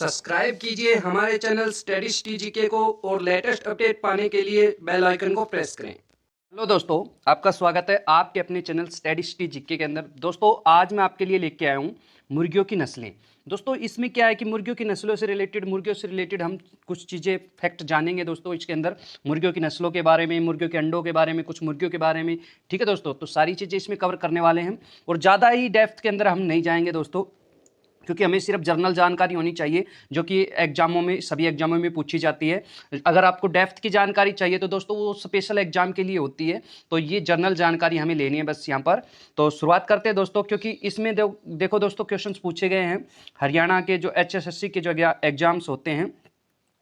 Subscribe कीजिए हमारे channel studies टीजीके को और लेटेस्ट अपडेट पाने के लिए बेल आइकन को प्रेस करें। हेलो दोस्तों, आपका स्वागत है आपके अपने चैनल स्टडीज टीजीके के अंदर। दोस्तों आज मैं आपके लिए लेके आया हूँ मुर्गियों की नस्लें। दोस्तों इसमें क्या है कि मुर्गियों की नस्लों से रिलेटेड हम कुछ चीज़ें फैक्ट जानेंगे दोस्तों इसके अंदर, मुर्गियों की नस्लों के बारे में, मुर्गियों के अंडों के बारे में, कुछ मुर्गियों के बारे में। ठीक है दोस्तों, तो सारी चीज़ें इसमें कवर करने वाले हैं और ज़्यादा ही डेप्थ के अंदर हम नहीं जाएंगे दोस्तों, क्योंकि हमें सिर्फ जनरल जानकारी होनी चाहिए जो कि एग्जामों में, सभी एग्जामों में पूछी जाती है। अगर आपको डेप्थ की जानकारी चाहिए तो दोस्तों वो स्पेशल एग्जाम के लिए होती है, तो ये जनरल जानकारी हमें लेनी है बस यहाँ पर। तो शुरुआत करते हैं दोस्तों, क्योंकि इसमें देखो दोस्तों क्वेश्चंस पूछे गए हैं हरियाणा के जो HSSC के जो एग्जाम्स होते हैं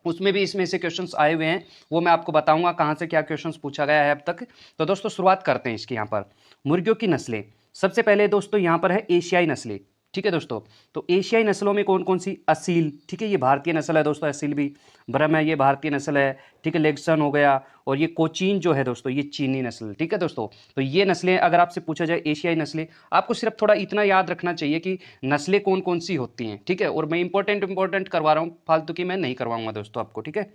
उसमें भी इसमें से क्वेश्चंस आए हुए हैं, वो मैं आपको बताऊंगा कहाँ से क्या क्वेश्चंस पूछा गया है अब तक। तो दोस्तों शुरुआत करते हैं इसकी। यहाँ पर मुर्गियों की नस्लें, सबसे पहले दोस्तों यहाँ पर है एशियाई नस्लें। ठीक है दोस्तों, तो एशियाई नस्लों में कौन कौन सी? असील, ठीक है ये भारतीय नस्ल है दोस्तों, असील भी। ब्रह्म है, ये भारतीय नस्ल है। ठीक है, लेगसन हो गया, और ये कोचीन जो है दोस्तों ये चीनी नस्ल। ठीक है दोस्तों, तो ये नस्लें अगर आपसे पूछा जाए एशियाई नस्लें, आपको सिर्फ थोड़ा इतना याद रखना चाहिए कि नस्लें कौन कौन सी होती हैं। ठीक है, और मैं इंपॉर्टेंट करवा रहा हूँ, फालतू की मैं नहीं करवाऊंगा दोस्तों आपको। ठीक है,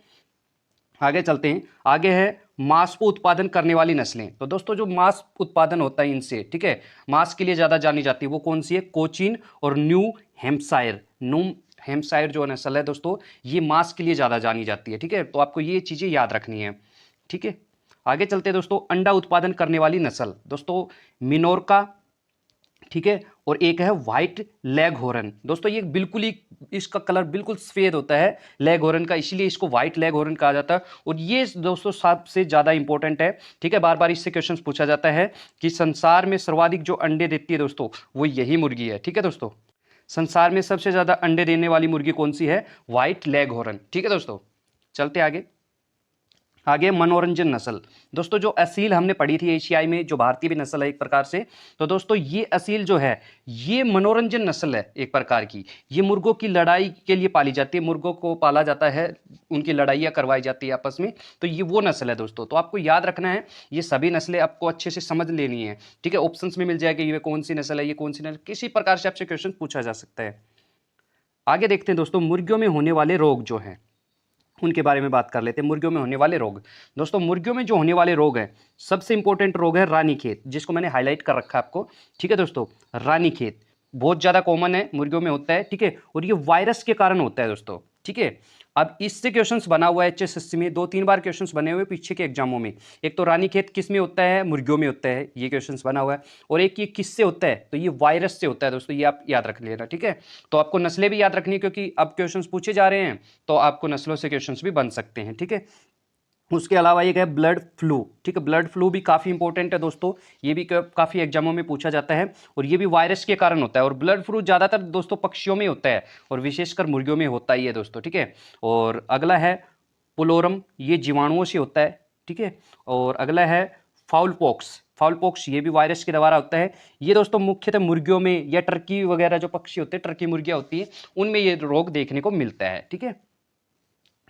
आगे चलते हैं। आगे है मांस को उत्पादन करने वाली नस्लें। तो दोस्तों जो मांस उत्पादन होता है इनसे, ठीक है, मांस के लिए ज़्यादा जानी जाती है, वो कौन सी है? कोचीन और न्यू हैम्पशायर। न्यू हैम्पशायर जो नस्ल है दोस्तों ये मांस के लिए ज़्यादा जानी जाती है। ठीक है, तो आपको ये चीज़ें याद रखनी है। ठीक है, आगे चलते हैं दोस्तों। अंडा उत्पादन करने वाली नस्ल दोस्तों मिनोरका, ठीक है, और एक है व्हाइट लेग हॉर्न। दोस्तों ये बिल्कुल ही, इसका कलर बिल्कुल सफेद होता है लेग हॉर्न का, इसीलिए इसको व्हाइट लेग हॉर्न कहा जाता है। और ये दोस्तों सबसे ज़्यादा इंपॉर्टेंट है। ठीक है, बार बार इससे क्वेश्चन पूछा जाता है कि संसार में सर्वाधिक जो अंडे देती है दोस्तों वो यही मुर्गी है। ठीक है दोस्तों, संसार में सबसे ज़्यादा अंडे देने वाली मुर्गी कौन सी है? White leg horn. ठीक है दोस्तों, चलते आगे। आगे मनोरंजन नस्ल। दोस्तों जो असील हमने पढ़ी थी एशियाई में, जो भारतीय भी नस्ल है एक प्रकार से, तो दोस्तों ये असील जो है ये मनोरंजन नस्ल है एक प्रकार की। ये मुर्गों की लड़ाई के लिए पाली जाती है, मुर्गों को पाला जाता है, उनकी लड़ाइयाँ करवाई जाती है आपस में, तो ये वो नस्ल है दोस्तों। तो आपको याद रखना है, ये सभी नस्लें आपको अच्छे से समझ लेनी है। ठीक है, ऑप्शन में मिल जाएगा ये कौन सी नस्ल है, ये कौन सी नस्ल, किसी प्रकार से आपसे क्वेश्चन पूछा जा सकता है। आगे देखते हैं दोस्तों मुर्गियों में होने वाले रोग जो हैं उनके बारे में बात कर लेते हैं। मुर्गियों में होने वाले रोग, दोस्तों मुर्गियों में जो होने वाले रोग हैं, सबसे इंपॉर्टेंट रोग है रानीखेत, जिसको मैंने हाईलाइट कर रखा है आपको। ठीक है दोस्तों, रानीखेत बहुत ज़्यादा कॉमन है, मुर्गियों में होता है। ठीक है, और ये वायरस के कारण होता है दोस्तों। ठीक है, अब इससे क्वेश्चंस बना हुआ है HSSC में, 2-3 बार क्वेश्चंस बने हुए पीछे के एग्जामों में। एक तो रानीखेत किस में होता है? मुर्गियों में होता है, ये क्वेश्चंस बना हुआ है। और एक ये किससे होता है? तो ये वायरस से होता है दोस्तों, ये आप याद रख लेना। ठीक है, तो आपको नस्लें भी याद रखनी है, क्योंकि अब क्वेश्चंस पूछे जा रहे हैं तो आपको नस्लों से क्वेश्चंस भी बन सकते हैं। ठीक है, उसके अलावा एक है ब्लड फ्लू। ठीक है, ब्लड फ्लू भी काफ़ी इंपॉर्टेंट है दोस्तों, ये भी काफ़ी एग्जामों में पूछा जाता है, और ये भी वायरस के कारण होता है। और ब्लड फ्लू ज़्यादातर दोस्तों पक्षियों में होता है, और विशेषकर मुर्गियों में होता ही है दोस्तों। ठीक है, और अगला है पुलोरम, ये जीवाणुओं से होता है। ठीक है, और अगला है फाउल पॉक्स। फाउल पॉक्स ये भी वायरस के द्वारा होता है। ये दोस्तों मुख्यतः मुर्गियों में, या टर्की वगैरह जो पक्षी होते हैं, टर्की मुर्गियाँ होती हैं, उनमें ये रोग देखने को मिलता है। ठीक है,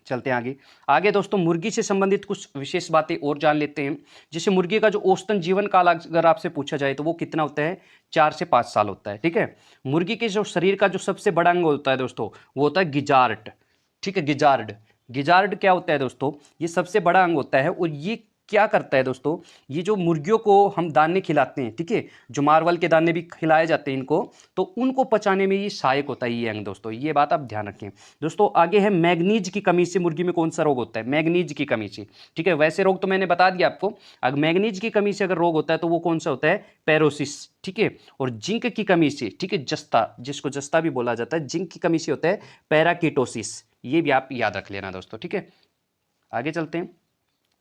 चलते हैं आगे। आगे दोस्तों मुर्गी से संबंधित कुछ विशेष बातें और जान लेते हैं। जैसे मुर्गी का जो औसतन जीवन काल अगर आपसे पूछा जाए तो वो कितना होता है? 4 से 5 साल होता है। ठीक है, मुर्गी के जो शरीर का जो सबसे बड़ा अंग होता है दोस्तों वो होता है गिजार्ड। ठीक है, गिजार्ड। गिजार्ड क्या होता है दोस्तों? ये सबसे बड़ा अंग होता है, और ये क्या करता है दोस्तों? ये जो मुर्गियों को हम दाने खिलाते हैं, ठीक है, जो मार्वल के दाने भी खिलाए जाते हैं इनको, तो उनको पचाने में ये सहायक होता है ये अंग दोस्तों, ये बात आप ध्यान रखें दोस्तों। आगे है मैग्नीज की कमी से मुर्गी में कौन सा रोग होता है? मैग्नीज की कमी से। ठीक है, वैसे रोग तो मैंने बता दिया आपको, अगर मैग्नीज की कमी से अगर रोग होता है तो वो कौन सा होता है? पेरोसिस। ठीक है, और जिंक की कमी से, ठीक है, जस्ता, जिसको जस्ता भी बोला जाता है, जिंक की कमी से होता है पैराकीटोसिस। ये भी आप याद रख लेना दोस्तों। ठीक है, आगे चलते हैं।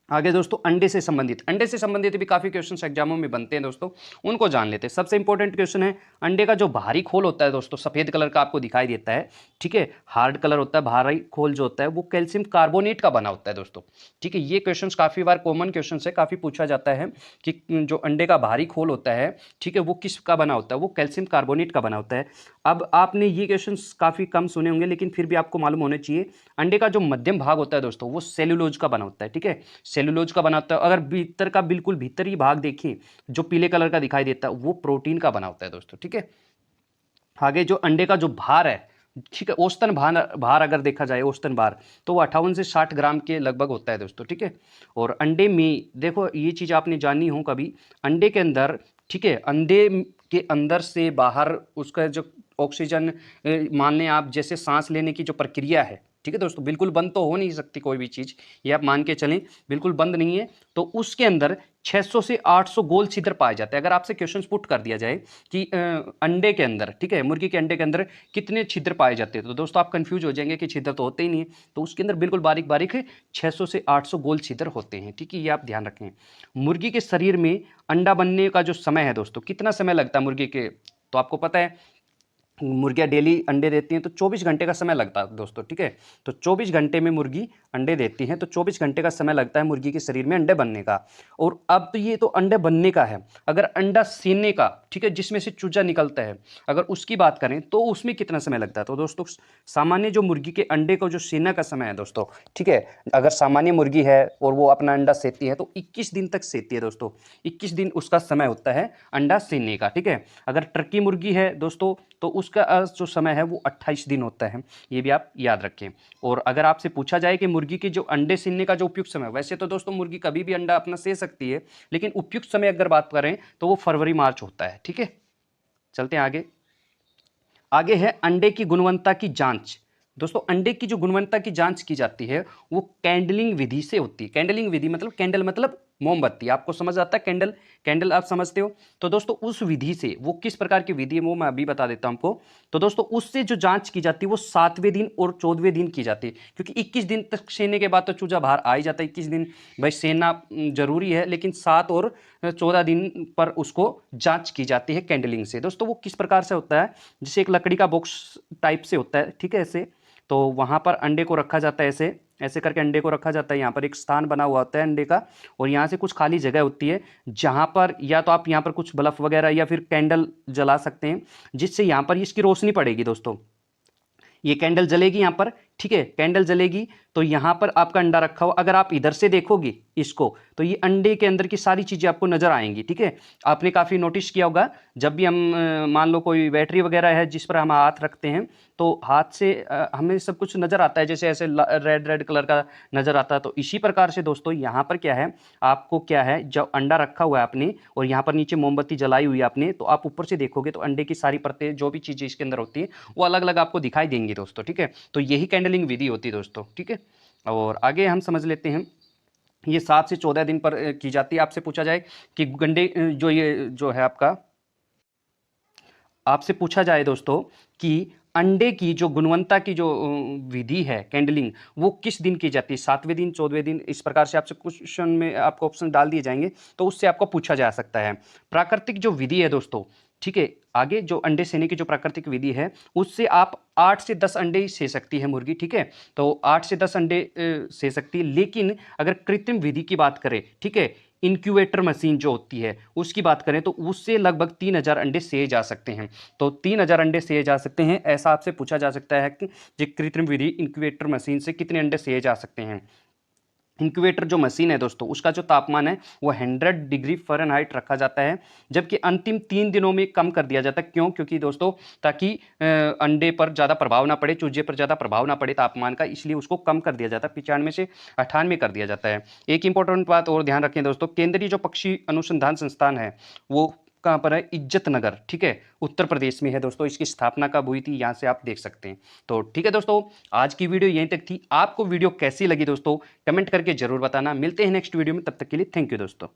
आगे दोस्तों अंडे से संबंधित भी काफ़ी क्वेश्चन एग्जामों में बनते हैं दोस्तों, उनको जान लेते हैं। सबसे इंपॉर्टेंट क्वेश्चन है, अंडे का जो बाहरी खोल होता है दोस्तों सफ़ेद कलर का आपको दिखाई देता है। ठीक है, हार्ड कलर होता है, बाहरी खोल जो होता है वो कैल्शियम कार्बोनेट का बना होता है दोस्तों। ठीक है, ये क्वेश्चन काफ़ी बार कॉमन क्वेश्चन है, काफ़ी पूछा जाता है कि जो अंडे का बाहरी खोल होता है, ठीक है, वो किस का बना होता है? वो कैल्शियम कार्बोनेट का बना होता है। अब आपने ये क्वेश्चन काफ़ी कम सुने होंगे, लेकिन फिर भी आपको मालूम होने चाहिए, अंडे का जो मध्यम भाग होता है दोस्तों वो सेल्यूलोज का बना होता है। ठीक है, सेल्यूलोज का बनाता है। अगर भीतर का बिल्कुल भीतर ही भाग देखें जो पीले कलर का दिखाई देता है वो प्रोटीन का बना होता है दोस्तों। ठीक है, आगे जो अंडे का जो भार है ठीक है। औसतन भार भार अगर देखा जाए औसतन भार तो वो 58 से 60 ग्राम के लगभग होता है दोस्तों, ठीक है। और अंडे में देखो ये चीज़ आपने जानी हो कभी, अंडे के अंदर, ठीक है, अंडे के अंदर से बाहर उसका जो ऑक्सीजन, मान लें आप जैसे सांस लेने की जो प्रक्रिया है, ठीक है दोस्तों, बिल्कुल बंद तो हो नहीं सकती कोई भी चीज़, ये आप मान के चलें, बिल्कुल बंद नहीं है। तो उसके अंदर 600 से 800 गोल छिद्र पाए जाते हैं। अगर आपसे क्वेश्चन पुट कर दिया जाए कि अंडे के अंदर, ठीक है, मुर्गी के अंडे के अंदर कितने छिद्र पाए जाते हैं, तो दोस्तों आप कंफ्यूज हो जाएंगे कि छिद्र तो होते ही नहीं है। तो उसके अंदर बिल्कुल बारीक बारीक 600 से 800 गोल छिद्र होते हैं, ठीक है, ये आप ध्यान रखें। मुर्गी के शरीर में अंडा बनने का जो समय है दोस्तों, कितना समय लगता है मुर्गी के, तो आपको पता है मुर्गियाँ डेली अंडे देती हैं तो 24 घंटे का समय लगता है दोस्तों, ठीक है। तो 24 घंटे में मुर्गी अंडे देती हैं, तो 24 घंटे का समय लगता है मुर्गी के शरीर में अंडे बनने का। और अब तो ये तो अंडे बनने का है, अगर अंडा सेने का, ठीक है, जिसमें से चूजा निकलता है, अगर उसकी बात करें तो उसमें कितना समय लगता है। तो दोस्तों सामान्य जो मुर्गी के अंडे का जो सेना का समय है दोस्तों, ठीक है, अगर सामान्य मुर्गी है और वो अपना अंडा सेती है तो 21 दिन तक सेती है दोस्तों, 21 दिन उसका समय होता है अंडा सेने का, ठीक है। अगर टर्की मुर्गी है दोस्तों तो उसका जो समय है वो 28 दिन होता है, ये भी आप याद रखें। और अगर आपसे पूछा जाए कि मुर्गी के जो अंडे सेने का जो उपयुक्त समय, वैसे तो दोस्तों मुर्गी कभी भी अंडा अपना से सकती है, लेकिन उपयुक्त समय अगर बात करें तो वो फरवरी मार्च होता है, ठीक है। चलते हैं आगे। आगे है अंडे की गुणवत्ता की जांच। दोस्तों अंडे की जो गुणवत्ता की जांच की जाती है वो कैंडलिंग विधि से होती है। कैंडलिंग विधि मतलब, कैंडल मतलब मोमबत्ती, आपको समझ आता है कैंडल, कैंडल आप समझते हो। तो दोस्तों उस विधि से, वो किस प्रकार की विधि है वो मैं अभी बता देता हूं आपको। तो दोस्तों उससे जो जांच की जाती है वो 7वें दिन और 14वें दिन की जाती है, क्योंकि 21 दिन तक सेने के बाद तो चूजा बाहर आ ही जाता है। 21 दिन भाई सेना जरूरी है, लेकिन 7 और 14 दिन पर उसको जांच की जाती है कैंडलिंग से। दोस्तों वो किस प्रकार से होता है, जैसे एक लकड़ी का बॉक्स टाइप से होता है, ठीक है, ऐसे। तो वहाँ पर अंडे को रखा जाता है, ऐसे ऐसे करके अंडे को रखा जाता है। यहाँ पर एक स्थान बना हुआ होता है अंडे का, और यहाँ से कुछ खाली जगह होती है जहाँ पर या तो आप यहाँ पर कुछ बल्ब वगैरह या फिर कैंडल जला सकते हैं, जिससे यहाँ पर इसकी रोशनी पड़ेगी दोस्तों। ये कैंडल जलेगी यहाँ पर, ठीक है, कैंडल जलेगी तो यहाँ पर आपका अंडा रखा हुआ, अगर आप इधर से देखोगे इसको तो ये अंडे के अंदर की सारी चीज़ें आपको नजर आएंगी, ठीक है। आपने काफ़ी नोटिस किया होगा, जब भी हम मान लो कोई बैटरी वगैरह है जिस पर हम हाथ रखते हैं तो हाथ से हमें सब कुछ नज़र आता है, जैसे ऐसे रेड रेड कलर का नज़र आता है। तो इसी प्रकार से दोस्तों यहाँ पर क्या है, आपको क्या है, जब अंडा रखा हुआ है आपने और यहाँ पर नीचे मोमबत्ती जलाई हुई है आपने, तो आप ऊपर से देखोगे तो अंडे की सारी परतें, जो भी चीज़ें इसके अंदर होती है वो अलग अलग आपको दिखाई देंगी दोस्तों, ठीक है। तो यही कैंडलिंग विधि होती है दोस्तों, ठीक है। और आगे हम समझ लेते हैं, ये 7 से 14 दिन पर की जाती है। आपसे पूछा जाए कि गंडे जो ये जो है आपका, आपसे पूछा जाए दोस्तों कि अंडे की जो गुणवत्ता की जो विधि है कैंडलिंग, वो किस दिन की जाती है, 7वें दिन, 14वें दिन, इस प्रकार से आपसे क्वेश्चन में आपको ऑप्शन डाल दिए जाएंगे, तो उससे आपको पूछा जा सकता है। प्राकृतिक जो विधि है दोस्तों, ठीक है, आगे जो अंडे सेने की जो प्राकृतिक विधि है उससे आप 8 से 10 अंडे ही से सकती है मुर्गी, ठीक है। तो 8 से 10 अंडे से सकती है, लेकिन अगर कृत्रिम विधि की बात करें, ठीक है, इंक्यूबेटर मशीन जो होती है उसकी बात करें तो उससे लगभग 3000 अंडे सेए जा सकते हैं। तो 3000 अंडे सेए जा सकते हैं, ऐसा आपसे पूछा जा सकता है कि जो कृत्रिम विधि इंक्यूबेटर मशीन से कितने अंडे सेए जा सकते हैं। इंक्यूबेटर जो मशीन है दोस्तों उसका जो तापमान है वो 100 डिग्री फ़ारेनहाइट रखा जाता है, जबकि अंतिम 3 दिनों में कम कर दिया जाता है। क्यों? क्योंकि दोस्तों ताकि अंडे पर ज़्यादा प्रभाव ना पड़े, चूजे पर ज़्यादा प्रभाव ना पड़े तापमान का, इसलिए उसको कम कर दिया जाता है, 95 से 98 कर दिया जाता है। एक इंपॉर्टेंट बात और ध्यान रखें दोस्तों, केंद्रीय जो पक्षी अनुसंधान संस्थान है वो कहाँ पर है, इज्जत नगर, ठीक है, उत्तर प्रदेश में है दोस्तों। इसकी स्थापना कब हुई थी यहाँ से आप देख सकते हैं। तो ठीक है दोस्तों, आज की वीडियो यहीं तक थी। आपको वीडियो कैसी लगी दोस्तों कमेंट करके जरूर बताना। मिलते हैं नेक्स्ट वीडियो में, तब तक के लिए थैंक यू दोस्तों।